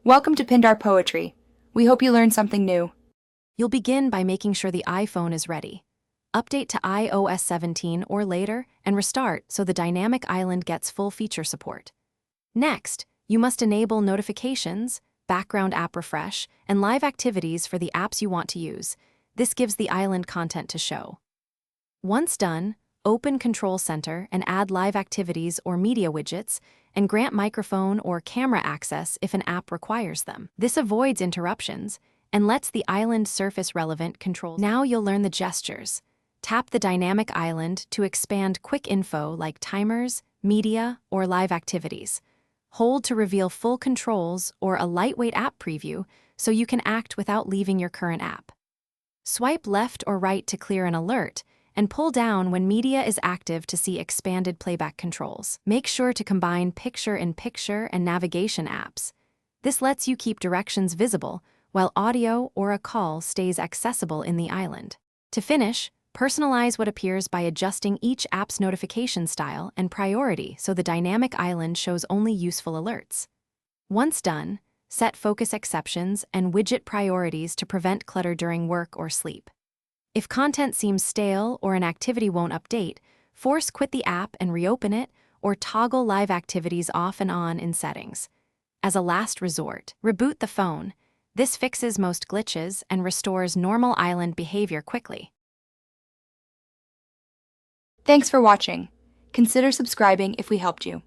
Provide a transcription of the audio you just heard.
Welcome to Pindar Poetry. We hope you learned something new. You'll begin by making sure the iPhone is ready. Update to iOS 17 or later and restart so the dynamic island gets full feature support. Next, you must enable notifications, background app refresh, and live activities for the apps you want to use. This gives the island content to show. Once done, open Control Center and add live activities or media widgets, and grant microphone or camera access if an app requires them. This avoids interruptions and lets the island surface relevant controls. Now you'll learn the gestures. Tap the dynamic island to expand quick info like timers, media, or live activities. Hold to reveal full controls or a lightweight app preview so you can act without leaving your current app. Swipe left or right to clear an alert, and pull down when media is active to see expanded playback controls. Make sure to combine picture-in-picture and navigation apps. This lets you keep directions visible, while audio or a call stays accessible in the island. To finish, personalize what appears by adjusting each app's notification style and priority so the dynamic island shows only useful alerts. Once done, set focus exceptions and widget priorities to prevent clutter during work or sleep. If content seems stale or an activity won't update, force quit the app and reopen it, or toggle live activities off and on in settings. As a last resort, reboot the phone. This fixes most glitches and restores normal island behavior quickly. Thanks for watching. Consider subscribing if we helped you.